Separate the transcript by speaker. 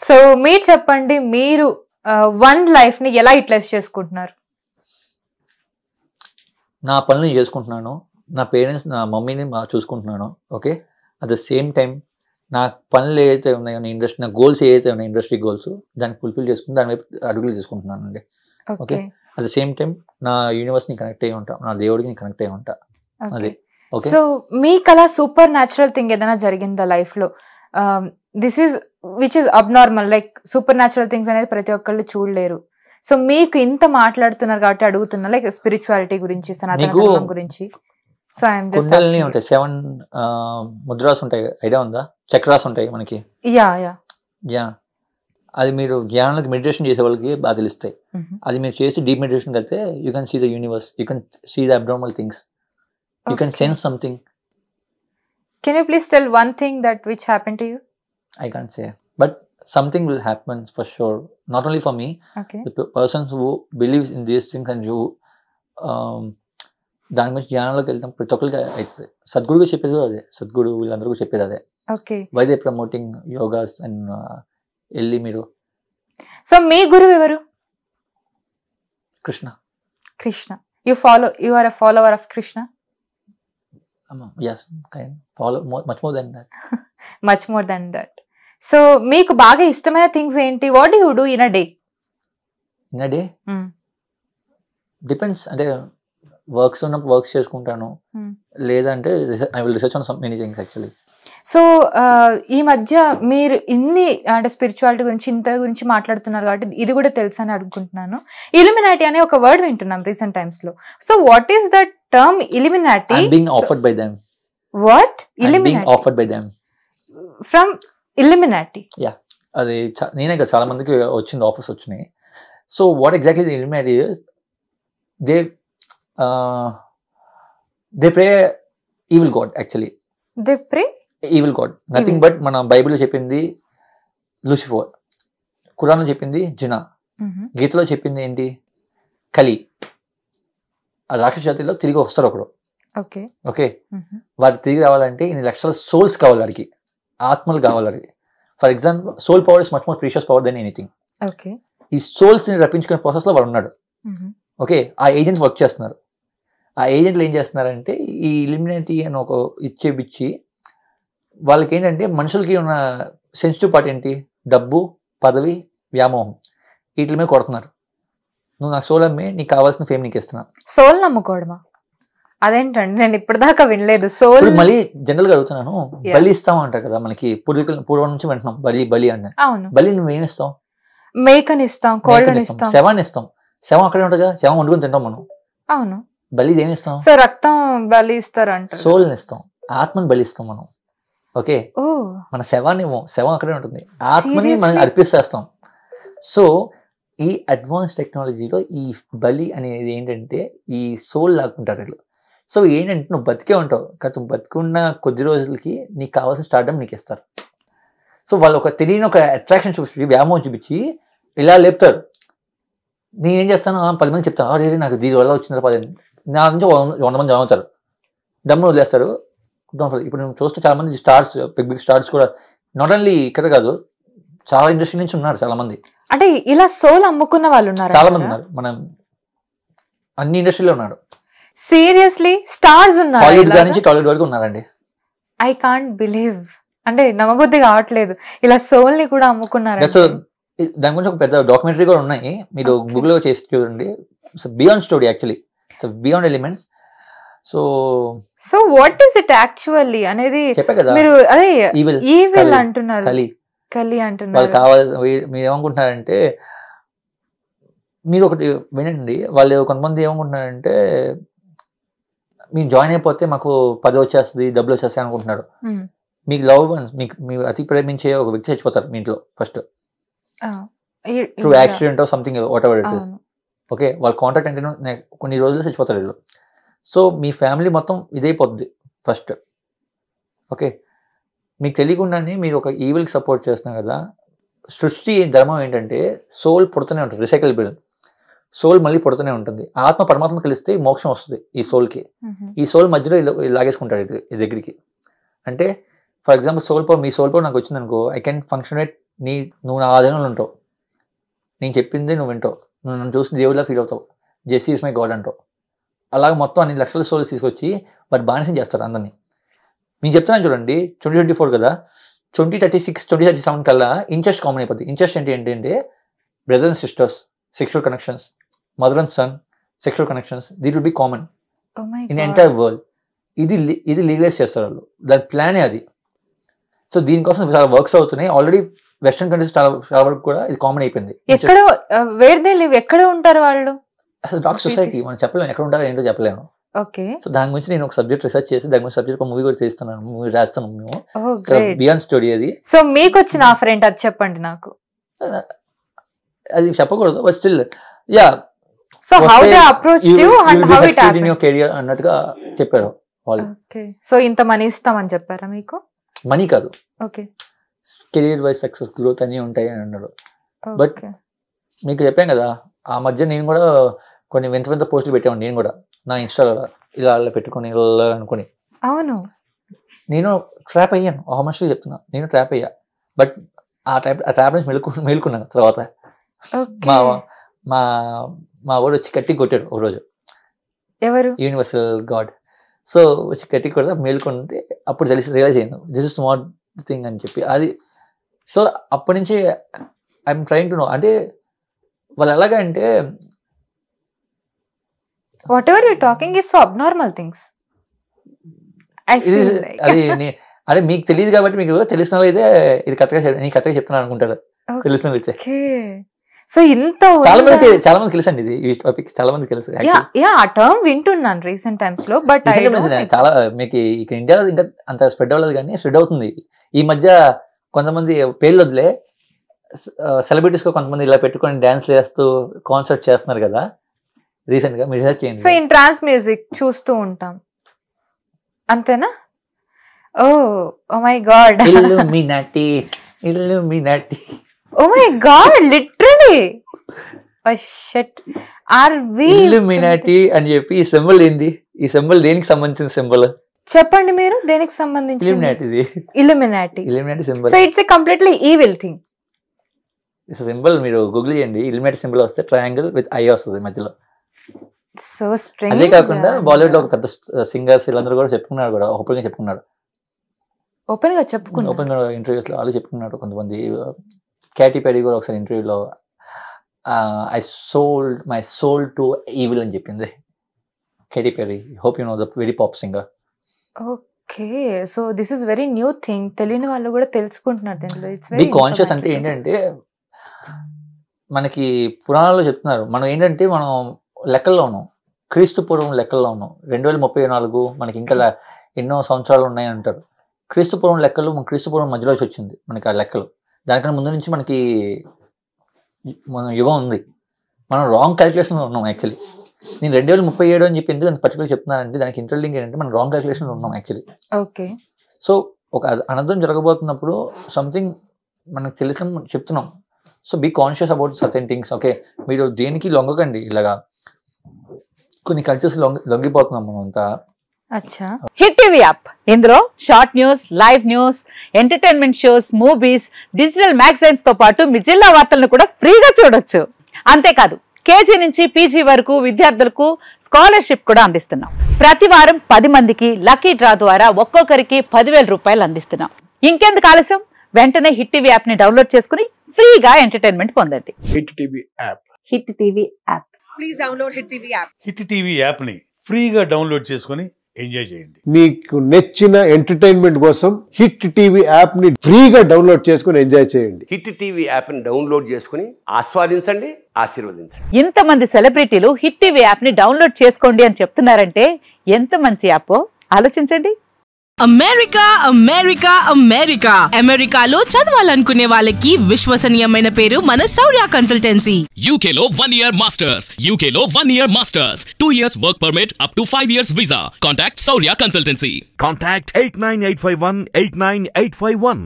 Speaker 1: So మీరు చెప్పండి, మీరు వన్ లైఫ్ ని ఎలా యూటిలైజ్ చేసుకుంటున్నారు?
Speaker 2: నా పనులు చేసుకుంటున్నాను, నా పేరెంట్స్ నా మమ్మీని చూసుకుంటున్నాను. Okay, at the same time నా పనులు ఏదైతే ఉన్నాయో ఇండస్ట్రీ, నా గోల్స్ ఏదైతే ఉన్నాయో ఇండస్ట్రీ గోల్స్, దాన్ని ఫుల్ఫిల్ చేసుకుని దాని వైపు అడుగులు తీసుకుంటున్నాను అండి. Okay, at the same time నా యూనివర్స్ని కనెక్ట్ అయ్యి ఉంటా, నా దేవుడికి కనెక్ట్ అయ్యి ఉంటా. అదే. ఓకే,
Speaker 1: సో మీకు అలా సూపర్ న్యాచురల్ థింగ్ ఏదైనా జరిగిందా లైఫ్ లో? This is which is abnormal, like super natural things అనేది ప్రతి ఒక్కళ్ళు చూడలేరు. సో మీకు ఇంత మాట్లాడుతున్నారు కాబట్టి అడుగుతున్నా, లైక్ స్పిరిచువాలిటీ గురించి, సనాతన గురించి. సో ఐఎమ్ జస్ట్
Speaker 2: ఉంటాయి 7 ముద్రాస్ ఉంటాయి, ఐడియా ఉందా? చక్రాస్ ఉంటాయి మనకి. యా అది మీరు జ్ఞానానికి మెడిటేషన్ చేసే వాళ్ళకి బాగా తెలుస్తాయి. అది మీరు చేసి డీప్ మెడిటేషన్ అయితే you can see the universe, you can see the abnormal things, you can sense something.
Speaker 1: Can you please tell one thing that which happen to you?
Speaker 2: I can't say, but something will happen for sure. Not only for me, the persons who believes in these things and who దాని గురించి జ్ఞానంలోకి వెళ్తాం ప్రతి ఒక్కరికి అవుతుంది. సద్గురుగా చెప్పేది అదే, సద్గురు వీళ్ళందరూ చెప్పేది అదే. Why they promoting yogas and వెళ్ళి మీరు.
Speaker 1: సో మీ గురువు ఎవరు?
Speaker 2: Krishna.
Speaker 1: Krishna. You are a follower of Krishna?
Speaker 2: Yes, kind follow much more than that.
Speaker 1: Much more than that. So మీకు బాగా ఇష్టమైన థింగ్స్ ఏంటి? What do you do in a day?
Speaker 2: In a day? Depends. అంటే వర్క్స్ ఉన్నప్పుడు works చేసుకుంటాను, లేదంటే I will research on some many things actually.
Speaker 1: So ఈ మధ్య మీరు ఇన్ని అంటే స్పిరిచువాలిటీ గురించి ఇంత గురించి మాట్లాడుతున్నారు కాబట్టి ఇది కూడా తెలుసు అని అనుకుంటున్నాను. ఇల్యూమినాటి అనే ఒక వర్డ్ వింటున్నాం రీసెంట్ టైమ్స్ లో. So what is the term Illuminati?
Speaker 2: I'm being offered by them.
Speaker 1: What?
Speaker 2: I'm being offered by them.
Speaker 1: From Illuminati?
Speaker 2: Yeah. అది నేనే కదా చాలా మందికి వచ్చింది, ఆఫర్స్ వచ్చినాయి. So what exactly the Illuminati is, they pray evil God. Actually
Speaker 1: they pray
Speaker 2: evil God, nothing but మన బైబిల్లో చెప్పింది లూసిఫర్, ఖురాన్లో చెప్పింది జినా, గీతలో చెప్పింది ఏంటి? కలి. ఆ రాక్షస జాతిలో తిరిగి వస్తారు ఒకడు. ఓకే, వాడు తిరిగి రావాలంటే ఇన్ని లక్షల సోల్స్ కావాలి, వాడికి ఆత్మలు కావాలి వాడికి. For example soul power is much more precious power then anything. ఈ సోల్స్ ని రప్పించుకునే ప్రాసెస్ లో వాడు ఉన్నాడు. ఓకే, ఆ ఏజెంట్స్ వర్క్ చేస్తున్నారు. ఆ ఏజెంట్లు ఏం చేస్తున్నారంటే ఈ ఇల్యూమినాటి అని ఒక ఇచ్చేపిచ్చి వాళ్ళకి ఏంటంటే మనుషులకి ఉన్న సెన్సిటివ్ పార్ట్ ఏంటి? డబ్బు, పదవి, వ్యామోహం, వీటి మీద కొడుతున్నారు. నువ్వు నా సోల్ అమ్మే, నీకు కావాల్సిన ఫేమ్ నీకు ఇస్తున్నా.
Speaker 1: సోల్ నమ్ముకోవడమా? అదేంటండి, నేను ఇప్పటిదాకా వినలేదు. సోల్
Speaker 2: మళ్ళీ జనరల్ గా అడుగుతున్నాను. బలి ఇస్తాం అంటారు కదా, మనకి పూర్వం నుంచి వింటున్నాం బలి బలి అన్న.
Speaker 1: అవును,
Speaker 2: బలి నువ్వేం ఇస్తాం?
Speaker 1: మేకని ఇస్తాం, కోళ్ళని ఇస్తాం,
Speaker 2: శవాన్ని ఇస్తాం. శవం అక్కడే ఉంటుందా? శవం వండుకొని తింటాం మనం.
Speaker 1: అవును.
Speaker 2: బలి ఏమి ఇస్తాం?
Speaker 1: సో రక్తం బలి ఇస్తారు అంటే
Speaker 2: సోల్ని ఇస్తాం, ఆత్మని బలి ఇస్తాం మనం. ఓకే, మన శవాన్ని శవం అక్కడే ఉంటుంది, ఆత్మని మనం అర్పిస్తాం. సో ఈ అడ్వాన్స్ టెక్నాలజీలో ఈ బలి అనేది ఏంటంటే ఈ సోల్ లాక్కుంటారు వీళ్ళు. సో ఏంటంటే నువ్వు బతికే ఉంటావు కదా, నువ్వు బతికున్న కొద్ది రోజులకి నీకు కావాల్సిన స్టార్టప్ నీకు ఇస్తారు. సో వాళ్ళు ఒక తెలియని ఒక అట్రాక్షన్ చూపించి, వ్యామోహం చూపించి ఇలా లేపుతారు. నేనేం చేస్తాను, 10 మంది చెప్తాను, అరే నాకు దీనివల్ల వచ్చిందా 10, నా నుంచి 100 మంది చదువుతారు, డమ్ము వదిలేస్తారు. ఇప్పుడు నువ్వు చూస్తే చాలా మంది స్టార్స్, బిగ్ బిగ్ స్టార్స్ కూడా నాట్ ఓన్లీ ఇక్కడ కాదు, చాలా ఇండస్ట్రీ నుంచి ఉన్నారు చాలా మంది.
Speaker 1: అంటే ఇలా సోల్ అమ్ముకున్న వాళ్ళు ఉన్నారు,
Speaker 2: చాలా మంది ఉన్నారు, మనం అన్ని ఇండస్ట్రీలో ఉన్నారు.
Speaker 1: సీరియస్లీ స్టార్స్ ఉన్నారు,
Speaker 2: హాలీవుడ్ నుంచి టాలీవుడ్ వరకు ఉన్నారండి.
Speaker 1: ఐ కాంట్ బిలీవ్, అంటే నమ్మబుద్ధి కావట్లేదు, ఇలా సోల్ ని కూడా అమ్ముకున్నారు.
Speaker 2: దాని గురించి ఒక పెద్ద డాక్యుమెంటరీ కూడా ఉన్నాయి, మీరు గూగుల్ లో చేసి చూడండి. Beyond story actually, beyond elements.
Speaker 1: So what is it actually అనేది
Speaker 2: చెప్పే కదా,
Speaker 1: మీరు అదే ఈవిల్ అంటున్నారు, కలి అంటున్నారు.
Speaker 2: మీరు ఏమనుకుంటున్నారంటే, మీరు ఒకటి వినండి, వాళ్ళు కొంతమంది ఏమనుకుంటున్నారంటే మీరు జాయిన్ అయిపోతే మాకు 10 వచ్చేస్తుంది, డబ్బులు వచ్చేస్తాయి అనుకుంటున్నారు. మీకు లవ్ వన్స్, మీకు అతి ప్రేమించే ఒక వ్యక్తి చచ్చిపోతారు మీ ఇంట్లో first, through accident or something what ever it is. Okay, వాళ్ళ కాంటాక్ట్ అంటే కొన్ని రోజులు చచ్చిపోతారు వీళ్ళు. సో మీ ఫ్యామిలీ మొత్తం ఇదైపోద్ది ఫస్ట్. ఓకే, మీకు తెలియకుండానే మీరు ఒక ఈవిల్కి సపోర్ట్ చేస్తున్నారు కదా. సృష్టి ధర్మం ఏంటంటే సోల్ పుడుతూనే ఉంటుంది, రిసైకిల్, సోల్ మళ్ళీ పుడుతూనే ఉంటుంది. ఆత్మ పరమాత్మ కలిస్తే మోక్షం వస్తుంది ఈ సోల్కి. ఈ సోల్ మధ్యలో లాగేసుకుంటాడు ఈ దగ్గరికి. అంటే ఫర్ ఎగ్జాంపుల్ సోల్ పవర్, మీ సోల్ పవర్ నాకు వచ్చింది అనుకో, ఐ కెన్ ఫంక్షన్ ఎట్ నువ్వు నా ఆధీనంలో ఉంటావు, నేను చెప్పింది నువ్వు వింటావు, నువ్వు నన్ను చూసి దేవుడిలా ఫీల్ అవుతావు, జెస్సీ ఇస్ మై గాడ్ అంటావు. అలాగే మొత్తం అన్ని లక్షల సోల్స్ తీసుకొచ్చి వాటి బానిసం చేస్తారు అందరినీ. నేను చెప్తున్నాను చూడండి, 2024 కదా, 2036 2037 కల్లా ఇంచెస్ట్ కామన్ అయిపోతుంది. ఇంచెస్ట్ ఏంటంటే brothers and sisters sexual connections, mother and son sexual connections, that will be common in entire world. ఇది లీగలైజ్ చేస్తారు వాళ్ళు, దాని ప్లానే అది. సో దీనికోసం చాలా వర్క్స్ అవుతున్నాయి ఆల్రెడీ. వెస్టర్న్ కంట్రీస్ చాలా వరకు కూడా ఇది కామన్ అయిపోయింది.
Speaker 1: ఎక్కడ వేర్ దే లివ్, ఎక్కడ ఉంటారు వాళ్ళు?
Speaker 2: అసలు డాక్ సొసైటీ మనం చెప్పలేము, ఎక్కడ ఉంటారో ఏంటో చెప్పలేము.
Speaker 1: ఓకే.
Speaker 2: సో దాని గురించి నేను ఒక సబ్జెక్ట్ రీసెర్చ్ చేసి దాని గురించి సబ్జెక్ట్ ఒక మూవీ కూడా చేస్తున్నాను, మూవీ రాస్తాను మేము. బియాండ్ స్టోరీ అది.
Speaker 1: సో మీకు వచ్చిన ఆఫర్ ఏంటి అది చెప్పండి నాకు.
Speaker 2: అది చెప్పకూడదు but still yeah.
Speaker 1: So how they approached you and how it happened in
Speaker 2: your career అన్నట్టుగా చెప్పారు వాళ్ళు.
Speaker 1: ఓకే. సో ఇంత మనీ ఇస్తామని చెప్పారా మీకు?
Speaker 2: మనీ కాదు,
Speaker 1: okay,
Speaker 2: career wise success growth అన్నీ ఉంటాయి అని అన్నారు. బట్ మీకు చెప్పాను కదా, ఆ మధ్య నేను కూడా కొన్ని వింత వింత పోస్టులు పెట్టాను. నేను కూడా నా ఇన్స్టాలో ఇలా పెట్టుకుని ఇలా అనుకుని, అవును నేను ట్రాప్ అయ్యాను. హానెస్ట్లీ చెప్తున్నా, నేను ట్రాప్ అయ్యా. బట్ ఆ ట్రాప్ నుంచి మేలుకున్నాను తర్వాత. మా మా మా వాడు వచ్చి కట్టి కొట్టాడు ఒకరోజు. ఎవరు? Universal God. సో వచ్చి కట్టి కొడితే మేలుకుంటే అప్పుడు రియలైజ్ అయ్యాను, this is not the thing అని చెప్పి. అది సో అప్పటి నుంచి ఐఎమ్ ట్రైంగ్ టు నో. అంటే వాళ్ళు ఎలాగంటే
Speaker 1: whatever we're talking is so abnormal things. I feel like
Speaker 2: అది అదే మీకు తెలియదు కాబట్టి, మీకు తెలిసిన అయితే ఇది కరెక్ట్గా చెప్తున్నాను అనుకుంటారు తెలిసిన అయితే.
Speaker 1: సో ఇంత
Speaker 2: చాలా మంది తెలుసు అండి, ఇది ఈ టాపిక్ చాలా మంది తెలుసు.
Speaker 1: ఆ టర్మ్ వింటున్నాను రీసెంట్ టైమ్స్ లో. బట్
Speaker 2: చాలా మీకు ఇక్కడ ఇండియాలో ఇంకా అంత స్ప్రెడ్ అవ్వలేదు, కానీ స్ప్రెడ్ అవుతుంది ఈ మధ్య. కొంతమంది పేర్లు వదిలే సెలబ్రిటీస్ కొంతమంది ఇలా పెట్టుకొని డాన్స్ చేస్తూ కాన్సర్ట్ చేస్తున్నారు కదా రీసెంట్ గా. మీరు రిసర్చ్ చేయండి.
Speaker 1: సో ఇన్ ట్రాన్స్ మ్యూజిక్ చూస్తూ ఉంటాం అంతేనా? Oh my God,
Speaker 2: illuminati illuminati,
Speaker 1: oh my God, literally shit. Are we
Speaker 2: illuminati అని చెప్పి ఈ సింబల్ ఏంది? ఈ సింబల్ దేనికి సంబంధించిన సింబల్
Speaker 1: చెప్పండి మీరు, దేనికి సంబంధించి? Illuminati
Speaker 2: symbol.
Speaker 1: So it's a completely evil thing.
Speaker 2: Symbol మీరు గూగుల్ చేయండి, ఇల్లుమినాటి సింబల్ వస్తే ట్రయాంగిల్ విత్ ఐ వస్తుంది మధ్యలో.
Speaker 1: So strange.
Speaker 2: అదే కాకుండా బాలీవుడ్ లో ఒక పెద్ద సింగర్స్ వీళ్ళందరూ కూడా చెప్పుకున్నారు, కూడా ఓపెన్ గా చెప్పుకున్నారు. ఓపెన్ గా ఇంటర్వ్యూస్ లో వాళ్ళు చెప్పుకున్నారు. కొంతమంది క్యాటీ పెరీ కూడా ఒకసారి ఇంటర్వ్యూలో I sold my soul to evil అని చెప్పింది Katy Perry. Hope you know the very pop singer.
Speaker 1: Okay, so this is very new thing. తెలియని వాళ్ళు కూడా తెలుసుకుంటున్నారు దీనిలో.
Speaker 2: బీ కాన్షియస్ అంటే ఏంటంటే మనకి పురాణాల్లో చెప్తున్నారు, మనం ఏంటంటే మనం లెక్కల్లో ఉన్నాం, క్రీస్తు పూర్వం లెక్కల్లో ఉన్నాం. 2034 మనకి ఇంకా ఎన్నో సంవత్సరాలు ఉన్నాయి అంటారు. క్రీస్తు పూర్వం లెక్కలు క్రీస్తు పూర్వం మధ్యలో వచ్చింది మనకి ఆ లెక్కలు. దానికన్నా ముందు నుంచి మనకి మన యుగం ఉంది. మనం రాంగ్ క్యాలిక్యులేషన్లో ఉన్నాం యాక్చువల్లీ. నేను 2037 అని చెప్పి ఎందుకు అంత పర్టికులర్ చెప్తున్నానంటే దానికి ఇంటర్లింక్ ఏంటంటే మనం రాంగ్ క్యాలిక్యులేషన్లో ఉన్నాం యాక్చువల్లీ.
Speaker 1: ఓకే.
Speaker 2: సో ఒక అనర్థం జరగబోతున్నప్పుడు సంథింగ్ మనకు తెలిసిన చెప్తున్నాం. So be conscious about certain things. Okay, మీరు దేనికి లొంగకండి. ఇలాగా కొన్ని కల్చర్స్ లొంగిపోతున్నాం మనం అంతా.
Speaker 3: హిట్ టీవీ యాప్, ఇందులో short news, live news, entertainment shows, movies, digital magazines తో పాటు మీ జిల్లా వార్తలను కూడా ఫ్రీగా చూడొచ్చు. అంతేకాదు కేజీ నుంచి పీజీ వరకు విద్యార్థులకు స్కాలర్షిప్ కూడా అందిస్తున్నాం. ప్రతి వారం 10 మందికి లక్కీ డ్రా ద్వారా ఒక్కొక్కరికి 10,000 రూపాయలు అందిస్తున్నాం. ఇంకెందుకు ఆలస్యం, వెంటనే హిట్ టీవీ యాప్ ని డౌన్లోడ్ చేసుకుని ఫ్రీగా ఎంటర్టైన్మెంట్ పొందండి.
Speaker 4: Hit TV app.
Speaker 3: Hit TV app.
Speaker 5: Please download hit TV app.
Speaker 4: Hit TV app ని ఫ్రీగా డౌన్లోడ్ చేసుకుని ఎంజాయ్ చేయండి.
Speaker 6: మీకు నచ్చిన ఎంటర్టైన్మెంట్ కోసం హిట్ టీవీ యాప్ ని ఫ్రీగా డౌన్లోడ్ చేసుకుని ఎంజాయ్ చేయండి.
Speaker 7: హిట్ టీవీ యాప్ ని డౌన్లోడ్ చేసుకుని ఆస్వాదించండి, ఆశీర్వదించండి.
Speaker 3: ఇంతమంది సెలబ్రిటీలు హిట్ టీవీ యాప్ ని డౌన్లోడ్ చేసుకోండి అని చెప్తున్నారంటే ఎంత మంచి యాప్ ఆలోచించండి.
Speaker 5: అమెరికా అమెరికా అమెరికా అమెరికాలో చదవాలనుకునే వాళ్ళకి విశ్వసనీయమైన పేరు మన శౌర్య కన్సల్టెన్సీ.
Speaker 8: UK లో 1 year masters, UK లో 1 year masters, 2 years work permit up to 5 years visa. Contact Saurya Consultancy.
Speaker 9: Contact 89851 89851.